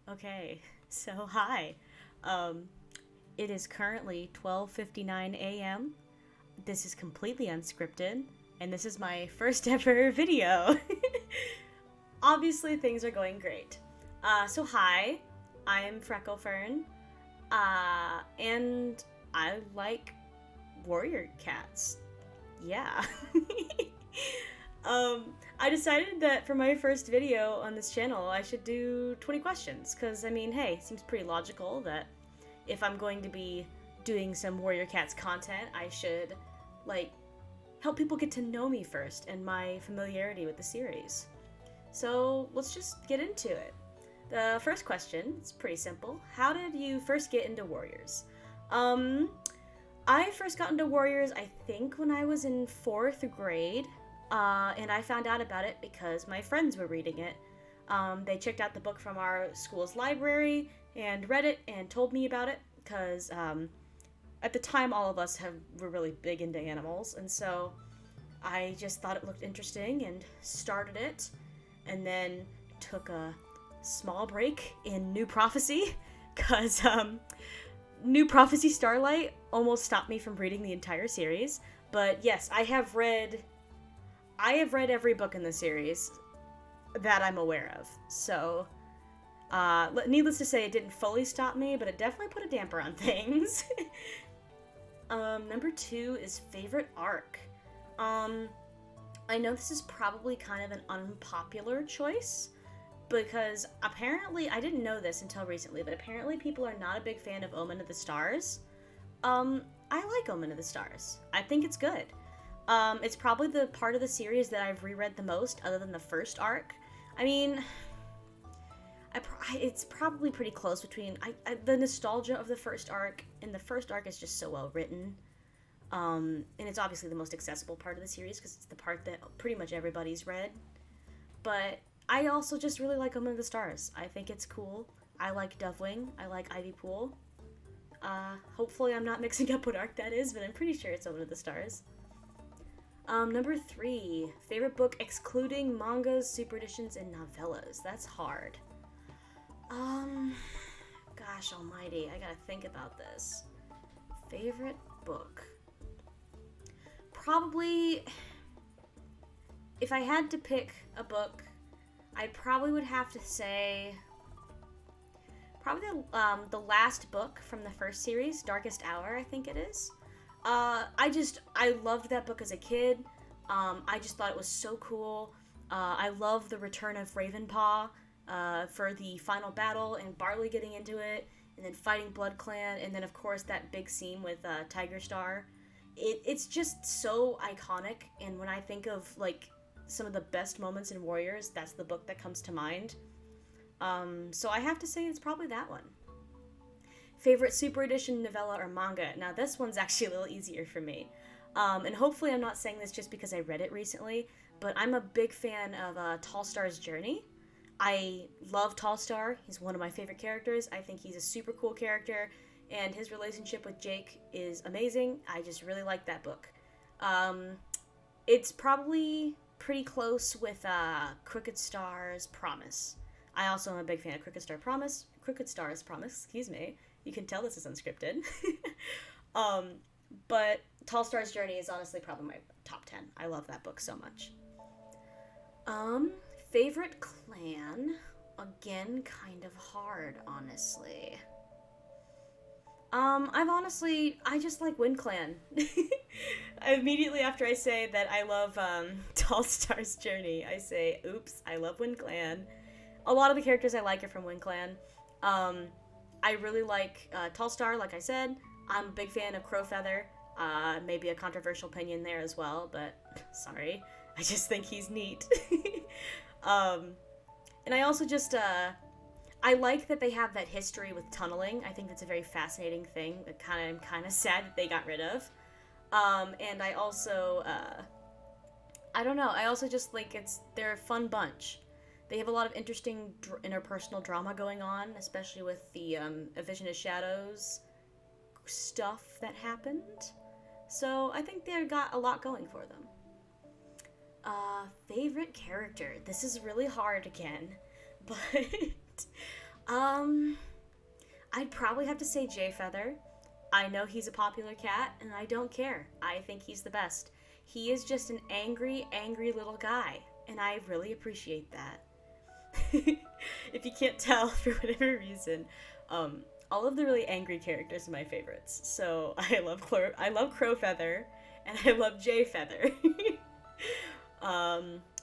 Okay, so hi. Um, it is currently 12:59 a.m. This is completely unscripted, and this is my first ever video. Obviously, things are going great. So hi, I'm Frecklefern, and I like warrior cats. Yeah. I decided that for my first video on this channel, I should do 20 questions, because, I mean, hey, seems pretty logical that if I'm going to be doing some Warrior Cats content, I should, like, help people get to know me first and my familiarity with the series. So let's just get into it. The first question is pretty simple. How did you first get into Warriors? Um, I first got into Warriors, I think, when I was in fourth grade, and I found out about it because my friends were reading it. They checked out the book from our school's library and read it and told me about it because at the time all of us were really big into animals, and so I just thought it looked interesting and started it, and then took a small break in New Prophecy because New Prophecy Starlight almost stopped me from reading the entire series. But yes, I have read every book in the series that I'm aware of. So, needless to say, it didn't fully stop me, but it definitely put a damper on things. Number two is favorite arc. Um, I know this is probably kind of an unpopular choice because apparently I didn't know this until recently, but apparently people are not a big fan of Omen of the Stars. I like Omen of the Stars. I think it's good. It's probably the part of the series that I've reread the most, other than the first arc. I mean, it's probably pretty close between the nostalgia of the first arc, and the first arc is just so well written. And it's obviously the most accessible part of the series because it's the part that pretty much everybody's read. But I also just really like Omen of the Stars. I think it's cool. I like Dovewing. I like Ivy Pool. Hopefully I'm not mixing up what arc that is, but I'm pretty sure it's Omen of the Stars. Number three, favorite book excluding mangas, super editions, and novellas. That's hard. Um, Gosh almighty, I gotta think about this. Favorite book? Probably, if I had to pick a book, I probably would have to say probably the last book from the first series, Darkest Hour, I think it is. I loved that book as a kid. I just thought it was so cool. I love the return of Ravenpaw for the final battle and Barley getting into it, and then fighting Blood Clan, and then of course that big scene with Tiger Star. It's just so iconic, and when I think of like some of the best moments in Warriors, that's the book that comes to mind. So I have to say it's probably that one. Favorite super edition novella or manga? Now this one's actually a little easier for me. And hopefully I'm not saying this just because I read it recently, but I'm a big fan of Tall Star's Journey. I love Tall Star. He's one of my favorite characters. I think he's a super cool character, and his relationship with Jake is amazing. I just really like that book. Um, it's probably pretty close with Crooked Star's Promise. I also am a big fan of Crooked Star's Promise, excuse me. You can tell this is unscripted. um, but Tall Star's Journey is honestly probably my top 10. I love that book so much. Um, Favorite clan? Again, kind of hard, honestly. I just like Wind Clan. Immediately after I say that I love Tall Star's Journey, I say, oops, I love Wind Clan. A lot of the characters I like are from Wind Clan. Um, I really like Tall Star, like I said. I'm a big fan of Crowfeather. Maybe a controversial opinion there as well, but sorry. I just think he's neat. um, and I also just, I like that they have that history with tunneling. I think that's a very fascinating thing that I'm kind of sad that they got rid of. And I also, I don't know. I also just like they're a fun bunch. They have a lot of interesting interpersonal drama going on, especially with the A Vision of Shadows stuff that happened. So I think they got a lot going for them. Favorite character? This is really hard again, but Um, I'd probably have to say Jay Feather. I know he's a popular cat, and I don't care. I think he's the best. He is just an angry, angry little guy, and I really appreciate that. If you can't tell for whatever reason, all of the really angry characters are my favorites. So I love Crow Feather, and I love Jay Feather.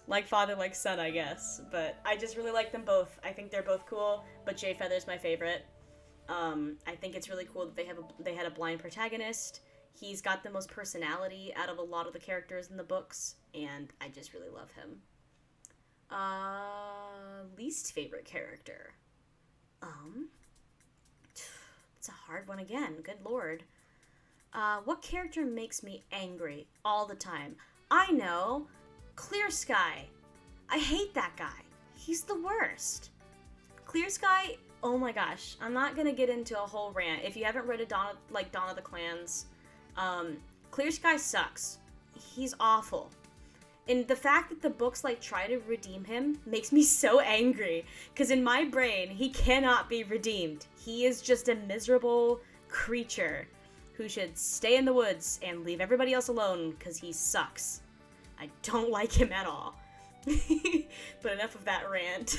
Like father, like son, I guess. But I just really like them both. I think they're both cool, but Jay Feather's my favorite. I think it's really cool that they had a blind protagonist. He's got the most personality out of a lot of the characters in the books, and I just really love him. Least favorite character. Um, it's a hard one again. Good lord. What character makes me angry all the time? I know. Clear Sky. I hate that guy. He's the worst. Clear Sky, oh my gosh. I'm not gonna get into a whole rant. If you haven't read a Dawn of the Clans, Clear Sky sucks. He's awful. And the fact that the books try to redeem him makes me so angry. Because in my brain, he cannot be redeemed. He is just a miserable creature who should stay in the woods and leave everybody else alone because he sucks. I don't like him at all. But enough of that rant.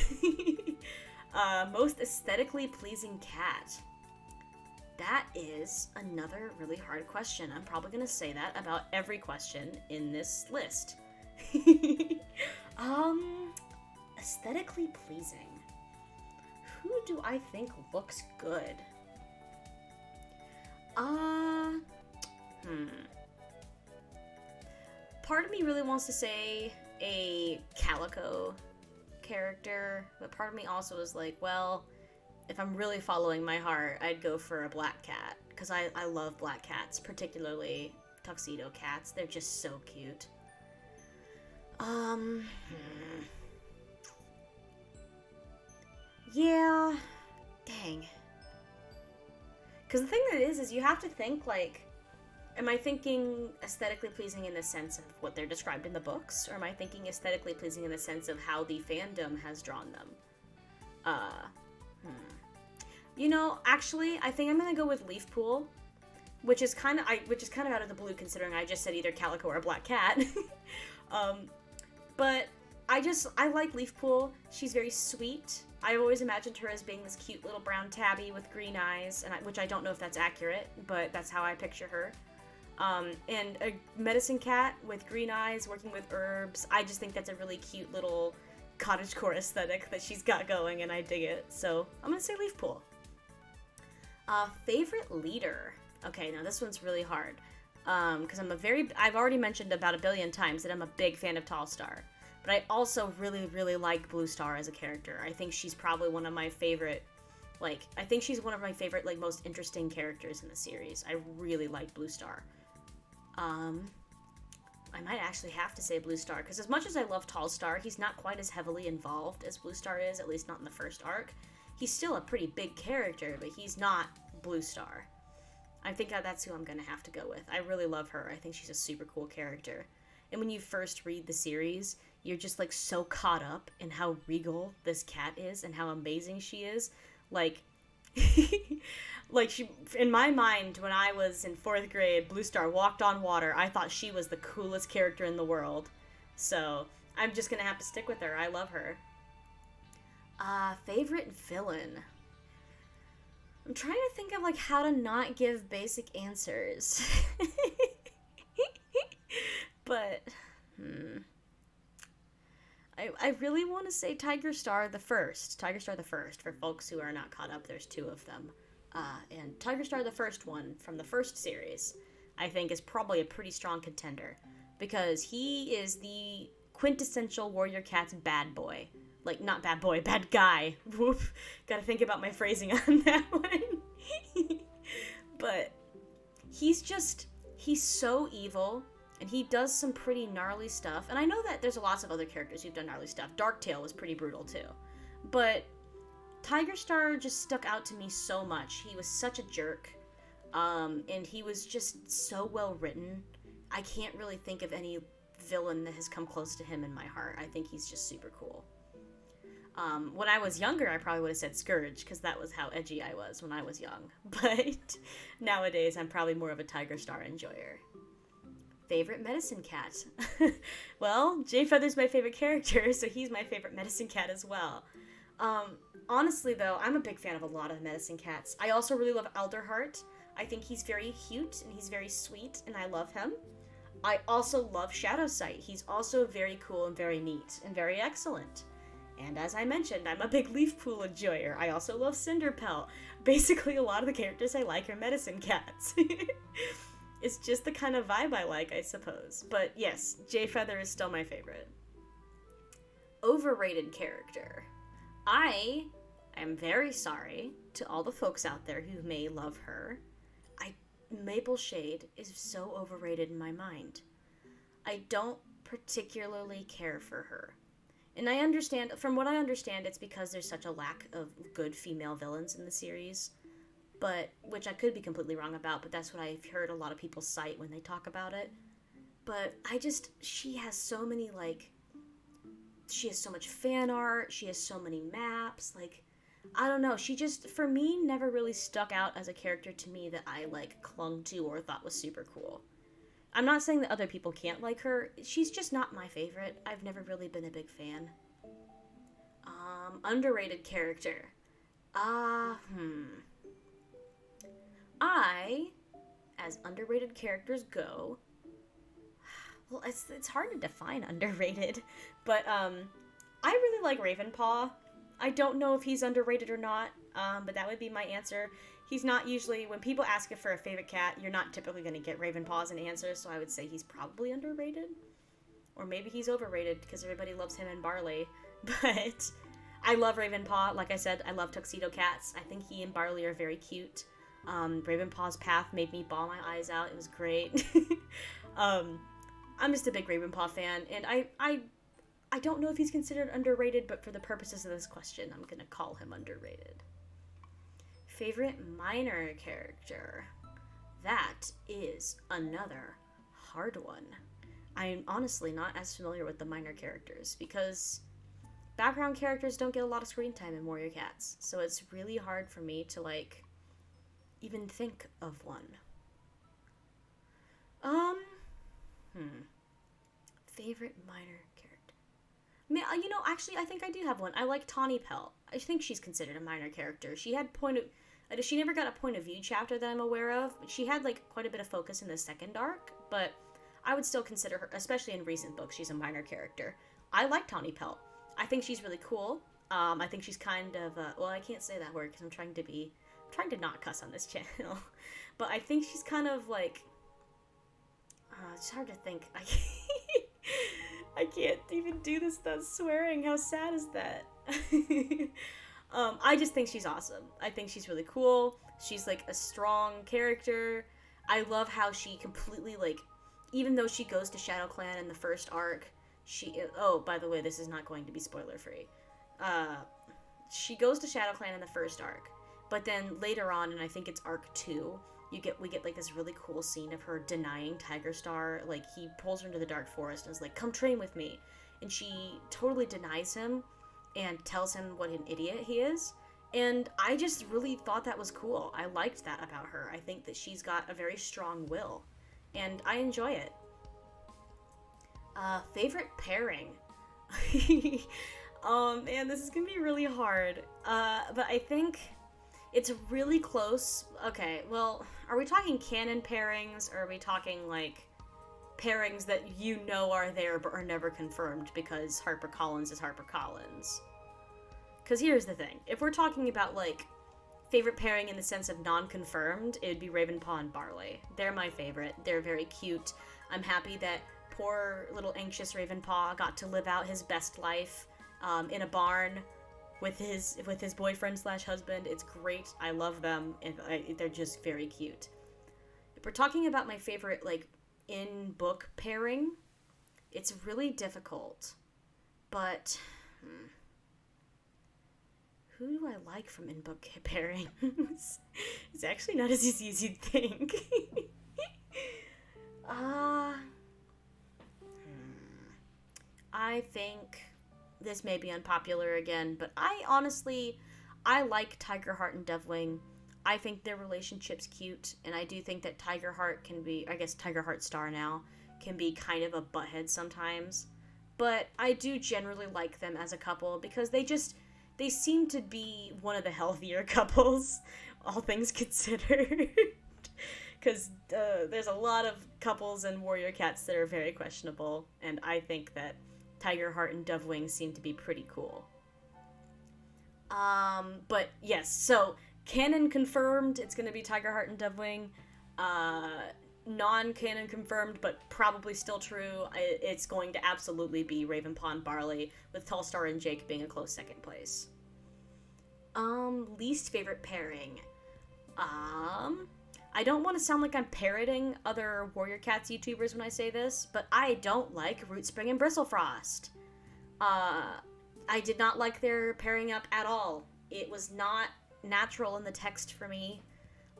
Most aesthetically pleasing cat. That is another really hard question. I'm probably going to say that about every question in this list. Aesthetically pleasing. Who do I think looks good? Part of me really wants to say a Calico character, but part of me also is like, well, if I'm really following my heart, I'd go for a black cat, because I love black cats, particularly tuxedo cats. They're just so cute. Yeah, dang. Because the thing that is you have to think, am I thinking aesthetically pleasing in the sense of what they're described in the books, or am I thinking aesthetically pleasing in the sense of how the fandom has drawn them? Actually, I think I'm gonna go with Leafpool, which is kind of out of the blue considering I just said either Calico or a black cat. But I like Leafpool. She's very sweet. I've always imagined her as being this cute little brown tabby with green eyes, which I don't know if that's accurate, but that's how I picture her. And a medicine cat with green eyes working with herbs. I just think that's a really cute little cottagecore aesthetic that she's got going, and I dig it. So I'm gonna say Leafpool. Favorite leader. Okay, now this one's really hard. Because I've already mentioned about a billion times that I'm a big fan of Tallstar. But I also really, really like Bluestar as a character. I think she's probably one of my favorite, most interesting characters in the series. I really like Bluestar. I might actually have to say Bluestar, because as much as I love Tallstar, he's not quite as heavily involved as Bluestar is, at least not in the first arc. He's still a pretty big character, but he's not Bluestar. I think that's who I'm going to have to go with. I really love her. I think she's a super cool character. And when you first read the series, you're just so caught up in how regal this cat is and how amazing she is. She, in my mind, when I was in 4th grade, Bluestar walked on water. I thought she was the coolest character in the world. So I'm just going to have to stick with her. I love her. Favorite villain. I'm trying to think of how to not give basic answers. But I really want to say Tiger Star the First. Tiger Star the First. For folks who are not caught up, there's 2 of them. And Tiger Star the First one from the first series, I think, is probably a pretty strong contender, because he is the quintessential Warrior Cat's bad boy. Not bad boy, bad guy. Whoop. Gotta think about my phrasing on that one. But he's so evil, and he does some pretty gnarly stuff. And I know that there's lots of other characters who've done gnarly stuff. Darktail was pretty brutal, too. But Tiger Star just stuck out to me so much. He was such a jerk. And he was just so well written. I can't really think of any villain that has come close to him in my heart. I think he's just super cool. When I was younger, I probably would have said Scourge because that was how edgy I was when I was young. But nowadays, I'm probably more of a Tiger Star enjoyer. Favorite medicine cat? Well, Jay Feather's my favorite character, so he's my favorite medicine cat as well. Honestly, though, I'm a big fan of a lot of medicine cats. I also really love Elderheart. I think he's very cute and he's very sweet, and I love him. I also love Shadowsight. He's also very cool and very neat and very excellent. And as I mentioned, I'm a big leaf pool enjoyer. I also love Cinderpelt. Basically, a lot of the characters I like are medicine cats. It's just the kind of vibe I like, I suppose. But yes, Jay Feather is still my favorite. Overrated character. I am very sorry to all the folks out there who may love her. Maple Shade is so overrated in my mind. I don't particularly care for her. And I understand, from what I understand, it's because there's such a lack of good female villains in the series. But, which I could be completely wrong about, but that's what I've heard a lot of people cite when they talk about it. But she has so many, she has so much fan art, she has so many maps, I don't know, she just, for me, never really stuck out as a character to me that I, clung to or thought was super cool. I'm not saying that other people can't like her, she's just not my favorite. I've never really been a big fan. Underrated character. As underrated characters go, well, it's hard to define underrated, but, I really like Ravenpaw. I don't know if he's underrated or not, but that would be my answer. He's not usually, when people ask you for a favorite cat, you're not typically going to get Ravenpaw as an answer, so I would say he's probably underrated. Or maybe he's overrated because everybody loves him and Barley. But I love Ravenpaw. Like I said, I love Tuxedo Cats. I think he and Barley are very cute. Ravenpaw's path made me bawl my eyes out. It was great. I'm just a big Ravenpaw fan, and I don't know if he's considered underrated, but for the purposes of this question, I'm going to call him underrated. Favorite minor character? That is another hard one. I'm honestly not as familiar with the minor characters, because background characters don't get a lot of screen time in Warrior Cats, so it's really hard for me to, even think of one. Favorite minor character? Actually, I think I do have one. I like Tawny Pelt. I think she's considered a minor character. She never got a point of view chapter that I'm aware of, but she had, quite a bit of focus in the second arc, but I would still consider her, especially in recent books, she's a minor character. I like Tawny Pelt. I think she's really cool. I think she's kind of, well, I can't say that word because I'm trying to not cuss on this channel, but I think she's kind of, it's hard to think. I can't even do this without swearing. How sad is that? I just think she's awesome. I think she's really cool. She's, a strong character. I love how she completely, even though she goes to ShadowClan in the first arc, by the way, this is not going to be spoiler-free. She goes to ShadowClan in the first arc, but then later on, and I think it's arc 2, we get this really cool scene of her denying Tiger Star. He pulls her into the dark forest and is like, come train with me. And she totally denies him and tells him what an idiot he is. And I just really thought that was cool. I liked that about her. I think that she's got a very strong will. And I enjoy it. Favorite pairing? Oh man, this is gonna be really hard. But I think it's really close. Okay, well, are we talking canon pairings, or are we talking, pairings that are there but are never confirmed because HarperCollins is HarperCollins? Because here's the thing. If we're talking about, favorite pairing in the sense of non-confirmed, it would be Ravenpaw and Barley. They're my favorite. They're very cute. I'm happy that poor little anxious Ravenpaw got to live out his best life in a barn with his boyfriend / husband. It's great. I love them, and they're just very cute. If we're talking about my favorite in-book pairing, it's really difficult, but who do I like from in-book pairings? It's actually not as easy as you'd think. I think this may be unpopular again, but I like Tigerheart and Deathwing. I think their relationship's cute, and I do think that Tigerheart can be, I guess Tigerheart Star now, can be kind of a butthead sometimes. But I do generally like them as a couple because they seem to be one of the healthier couples, all things considered. Because there's a lot of couples and warrior cats that are very questionable, and I think that Tigerheart and Dovewing seem to be pretty cool. But yes, so canon confirmed, it's going to be Tigerheart and Dovewing. Non-canon confirmed, but probably still true, it's going to absolutely be Ravenpaw and Barley, with Tallstar and Jake being a close second place. Least favorite pairing. I don't want to sound like I'm parroting other Warrior Cats YouTubers when I say this, but I don't like Rootspring and Bristlefrost. I did not like their pairing up at all. It was not natural in the text for me.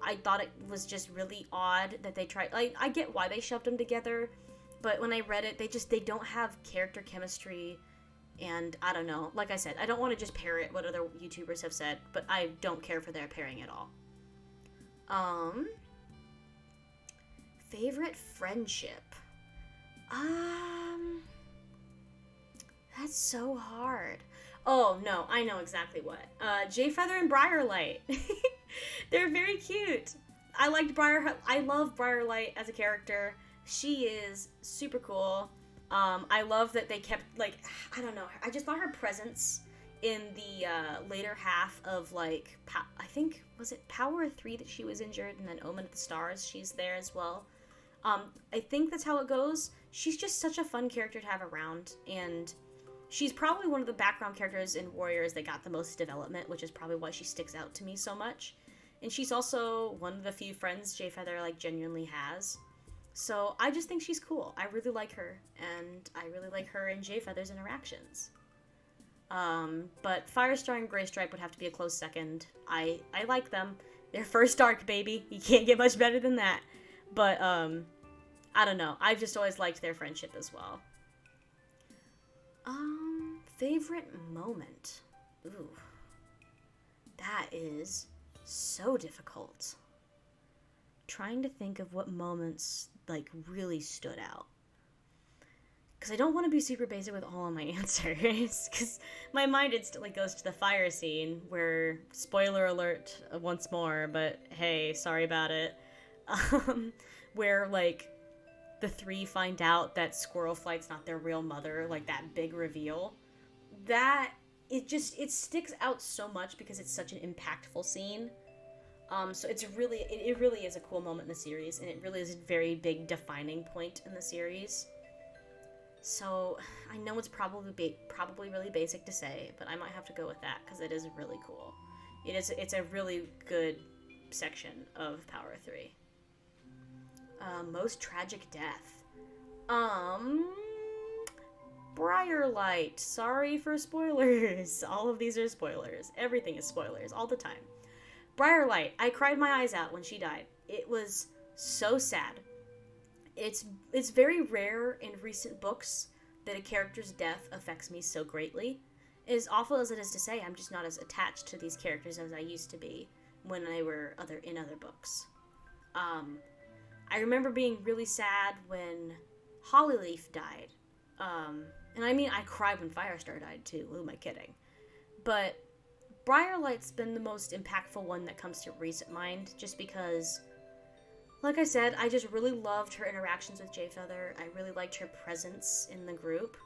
I thought it was just really odd that they tried. I get why they shoved them together, but when I read it, they don't have character chemistry, and I don't know. Like I said, I don't want to just parrot what other YouTubers have said, but I don't care for their pairing at all. Favorite friendship. That's so hard. Oh, no, I know exactly what. Jayfeather and Briarlight. They're very cute. I love Briarlight as a character. She is super cool. I love that they kept, like, I don't know. I just thought her presence in the later half of, like, I think, was it Power 3 that she was injured, and then Omen of the Stars, she's there as well. I think that's how it goes. She's just such a fun character to have around, and she's probably one of the background characters in Warriors that got the most development, which is probably why she sticks out to me so much. And she's also one of the few friends Jayfeather, like, genuinely has. So I just think she's cool. I really like her, and I really like her and Jayfeather's interactions. But Firestar and Greystripe would have to be a close second. I like them. They're first arc, baby. You can't get much better than that. But, I don't know. I've just always liked their friendship as well. Favorite moment. Ooh. That is so difficult. Trying to think of what moments, like, really stood out. Because I don't want to be super basic with all of my answers. Because my mind instantly goes to the fire scene, where, spoiler alert once more, but hey, sorry about it. Where, like, the three find out that Squirrel Flight's not their real mother, like, that big reveal. That, it sticks out so much because it's such an impactful scene. So it really is a cool moment in the series, and it really is a very big defining point in the series. So, I know it's probably really basic to say, but I might have to go with that, because it is really cool. It's a really good section of Power 3. Most tragic death. Briarlight. Sorry for spoilers. All of these are spoilers. Everything is spoilers, all the time. Briarlight. I cried my eyes out when she died. It was so sad. It's very rare in recent books that a character's death affects me so greatly. As awful as it is to say, I'm just not as attached to these characters as I used to be when they were in other books. I remember being really sad when Hollyleaf died. And I mean, I cried when Firestar died too. Who am I kidding? But Briarlight's been the most impactful one that comes to recent mind, just because, like I said, I just really loved her interactions with Jayfeather. I really liked her presence in the group.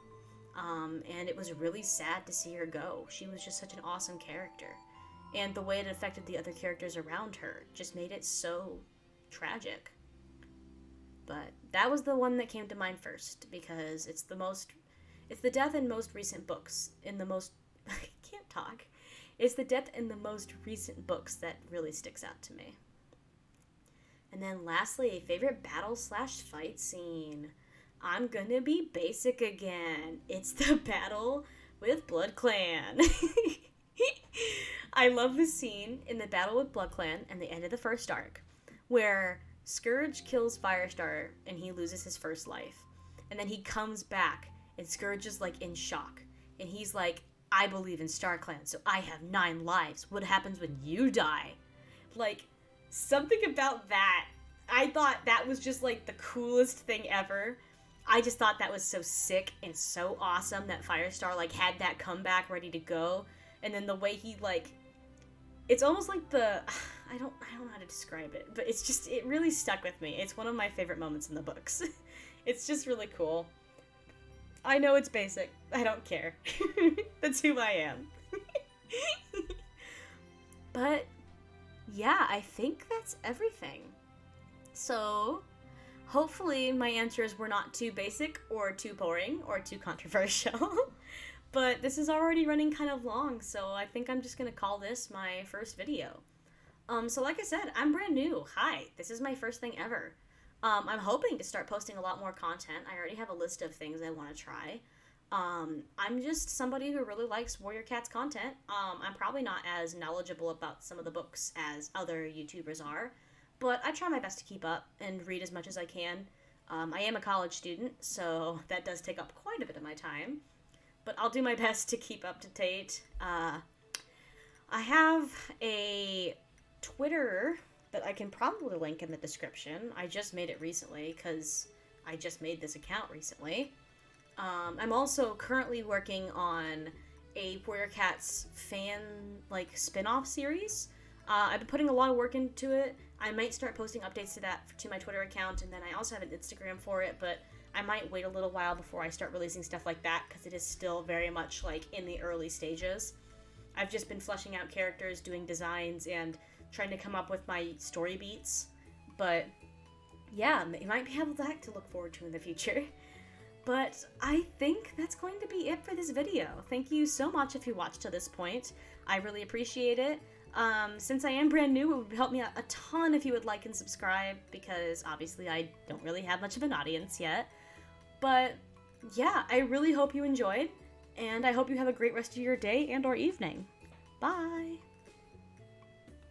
And it was really sad to see her go. She was just such an awesome character. And the way it affected the other characters around her just made it so tragic. But that was the one that came to mind first, because it's the death in most recent books. I can't talk. It's the death in the most recent books that really sticks out to me. And then lastly, favorite battle/fight scene. I'm gonna be basic again. It's the battle with BloodClan. I love the scene in the battle with BloodClan and the end of the first arc, where Scourge kills Firestar and he loses his first life. And then he comes back and Scourge is, like, in shock. and he's like, I believe in StarClan, so I have 9 lives. What happens when you die? Like, something about that, I thought that was just, like, the coolest thing ever. I just thought that was so sick and so awesome that Firestar, like, had that comeback ready to go. And then the way he, like, it's almost like the, I don't know how to describe it, but it's just, it really stuck with me. It's one of my favorite moments in the books. It's just really cool. I know it's basic. I don't care. That's who I am. But, yeah, I think that's everything. So, hopefully my answers were not too basic or too boring or too controversial. But this is already running kind of long, so I think I'm just going to call this my first video. So like I said, I'm brand new. Hi, this is my first thing ever. I'm hoping to start posting a lot more content. I already have a list of things I want to try. I'm just somebody who really likes Warrior Cats content. I'm probably not as knowledgeable about some of the books as other YouTubers are, but I try my best to keep up and read as much as I can. I am a college student, so that does take up quite a bit of my time, but I'll do my best to keep up to date. I have a Twitter that I can probably link in the description. I just made it recently because I just made this account recently. I'm also currently working on a Warrior Cats fan, like, spin-off series. I've been putting a lot of work into it. I might start posting updates to that to my Twitter account, and then I also have an Instagram for it, but I might wait a little while before I start releasing stuff like that because it is still very much, like, in the early stages. I've just been fleshing out characters, doing designs, and trying to come up with my story beats. But yeah, you might have that to look forward to in the future. But I think that's going to be it for this video. Thank you so much if you watched to this point. I really appreciate it. Since I am brand new, it would help me out a ton if you would like and subscribe, because obviously I don't really have much of an audience yet. But yeah, I really hope you enjoyed, and I hope you have a great rest of your day and or evening. Bye!